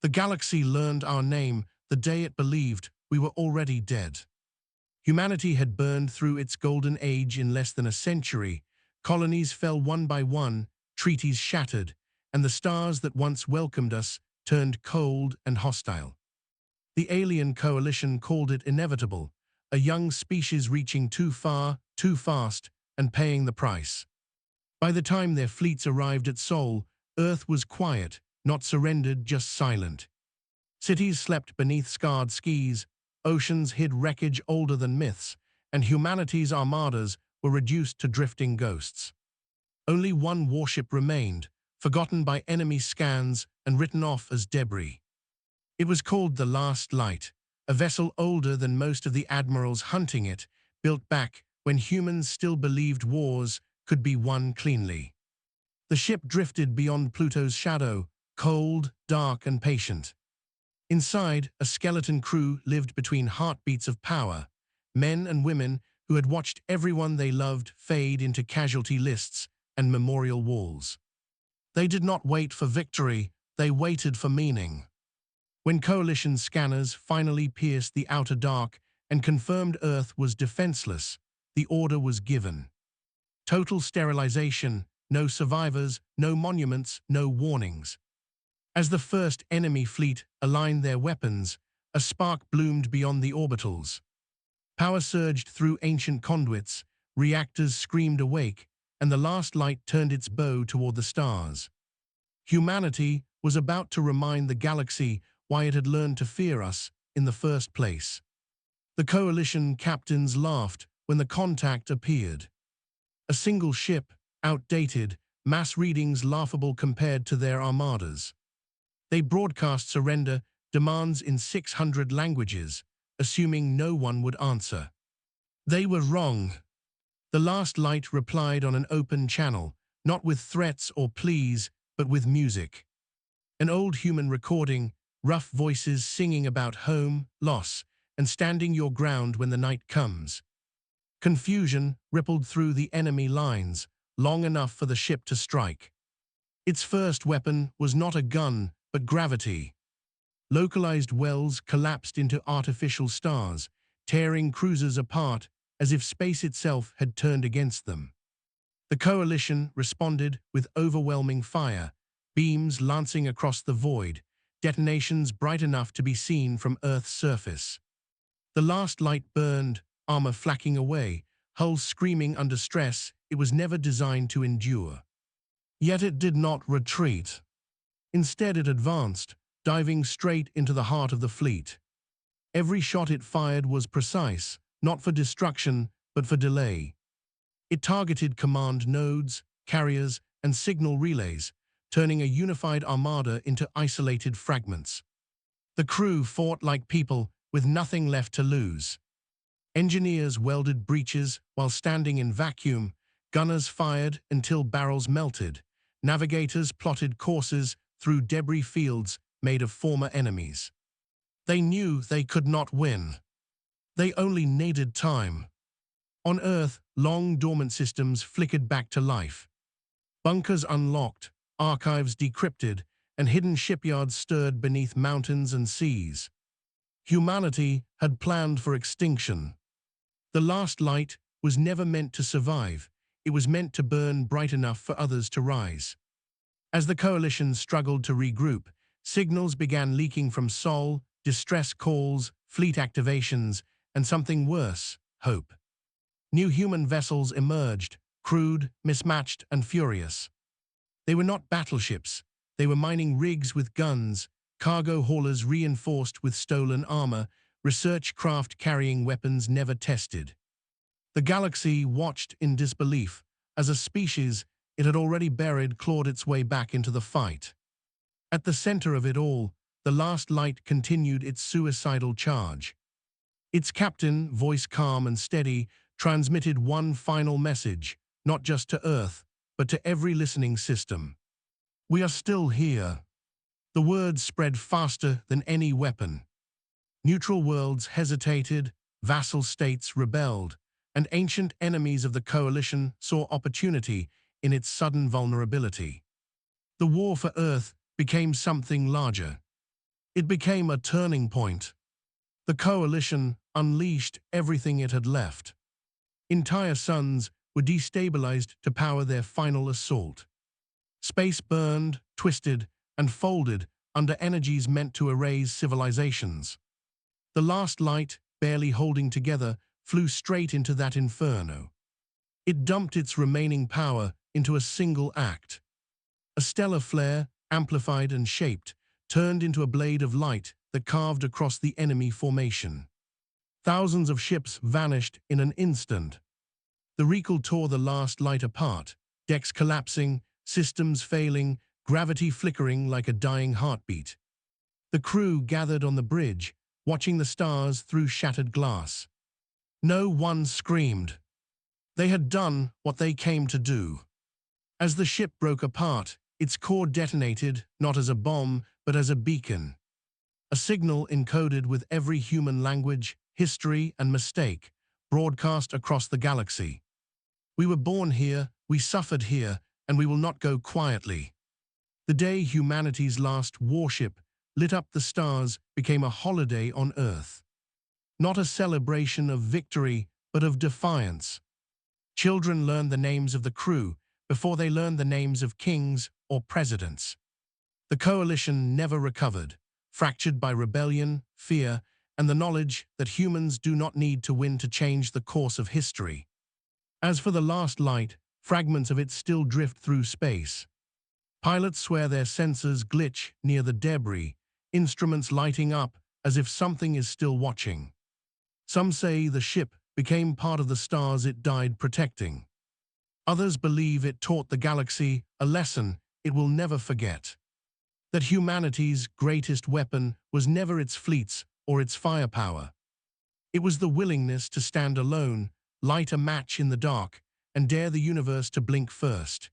The galaxy learned our name the day it believed we were already dead. Humanity had burned through its golden age in less than a century. Colonies fell one by one, treaties shattered, and the stars that once welcomed us turned cold and hostile. The alien coalition called it inevitable, a young species reaching too far, too fast, and paying the price. By the time their fleets arrived at Sol, Earth was quiet, not surrendered, just silent. Cities slept beneath scarred skies, oceans hid wreckage older than myths, and humanity's armadas were reduced to drifting ghosts. Only one warship remained, forgotten by enemy scans and written off as debris. It was called the Last Light, a vessel older than most of the admirals hunting it, built back when humans still believed wars could be won cleanly. The ship drifted beyond Pluto's shadow, cold, dark, and patient. Inside, a skeleton crew lived between heartbeats of power, men and women who had watched everyone they loved fade into casualty lists and memorial walls. They did not wait for victory, they waited for meaning. When coalition scanners finally pierced the outer dark and confirmed Earth was defenseless, the order was given. Total sterilization, no survivors, no monuments, no warnings. As the first enemy fleet aligned their weapons, a spark bloomed beyond the orbitals. Power surged through ancient conduits, reactors screamed awake, and the last light turned its bow toward the stars. Humanity was about to remind the galaxy why it had learned to fear us in the first place. The coalition captains laughed when the contact appeared. A single ship, outdated, mass readings laughable compared to their armadas. They broadcast surrender, demands in 600 languages, assuming no one would answer. They were wrong. The Last Light replied on an open channel, not with threats or pleas, but with music. An old human recording, rough voices singing about home, loss, and standing your ground when the night comes. Confusion rippled through the enemy lines, long enough for the ship to strike. Its first weapon was not a gun, but gravity. Localized wells collapsed into artificial stars, tearing cruisers apart as if space itself had turned against them. The coalition responded with overwhelming fire, beams lancing across the void, detonations bright enough to be seen from Earth's surface. The last light burned, armor flacking away, hulls screaming under stress. It was never designed to endure. Yet it did not retreat. Instead, it advanced, diving straight into the heart of the fleet. Every shot it fired was precise, not for destruction, but for delay. It targeted command nodes, carriers, and signal relays, turning a unified armada into isolated fragments. The crew fought like people with nothing left to lose. Engineers welded breaches while standing in vacuum, gunners fired until barrels melted, navigators plotted courses through debris fields made of former enemies. They knew they could not win. They only needed time. On Earth, long dormant systems flickered back to life. Bunkers unlocked, archives decrypted, and hidden shipyards stirred beneath mountains and seas. Humanity had planned for extinction. The last light was never meant to survive. It was meant to burn bright enough for others to rise. As the coalition struggled to regroup, signals began leaking from Sol, distress calls, fleet activations, and something worse, hope. New human vessels emerged, crude, mismatched, and furious. They were not battleships. They were mining rigs with guns, cargo haulers reinforced with stolen armor, research craft carrying weapons never tested. The galaxy watched in disbelief as a species it had already buried clawed its way back into the fight. At the center of it all, the last light continued its suicidal charge. Its captain, voice calm and steady, transmitted one final message, not just to Earth, but to every listening system. "We are still here." The words spread faster than any weapon. Neutral worlds hesitated, vassal states rebelled, and ancient enemies of the coalition saw opportunity in its sudden vulnerability. The war for Earth became something larger. It became a turning point. The coalition unleashed everything it had left. Entire suns were destabilized to power their final assault. Space burned, twisted, and folded under energies meant to erase civilizations. The last light, barely holding together, flew straight into that inferno. It dumped its remaining power into a single act. A stellar flare, amplified and shaped, turned into a blade of light that carved across the enemy formation. Thousands of ships vanished in an instant. The recoil tore the last light apart, decks collapsing, systems failing, gravity flickering like a dying heartbeat. The crew gathered on the bridge, watching the stars through shattered glass. No one screamed. They had done what they came to do. As the ship broke apart, its core detonated, not as a bomb, but as a beacon. A signal encoded with every human language, history, and mistake, broadcast across the galaxy. We were born here, we suffered here, and we will not go quietly. The day humanity's last warship lit up the stars became a holiday on Earth. Not a celebration of victory, but of defiance. Children learned the names of the crew before they learned the names of kings or presidents. The coalition never recovered, fractured by rebellion, fear, and the knowledge that humans do not need to win to change the course of history. As for the last light, fragments of it still drift through space. Pilots swear their sensors glitch near the debris, instruments lighting up as if something is still watching. Some say the ship became part of the stars it died protecting. Others believe it taught the galaxy a lesson it will never forget. That humanity's greatest weapon was never its fleets or its firepower. It was the willingness to stand alone, light a match in the dark, and dare the universe to blink first.